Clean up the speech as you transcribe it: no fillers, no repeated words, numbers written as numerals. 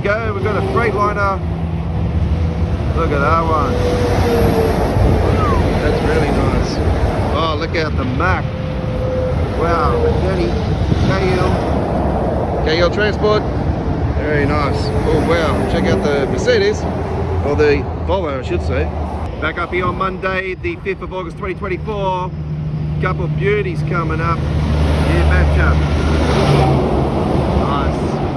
go. We've got a Freightliner. Look at that one. That's really nice. Oh, look at the Mack. Wow, the Denny KL Transport. Very nice. Oh wow, check out the Mercedes, or the Volvo I should say. Back up here on Monday, the 5th of August 2024. Couple of beauties coming up. Yeah, match up. Nice.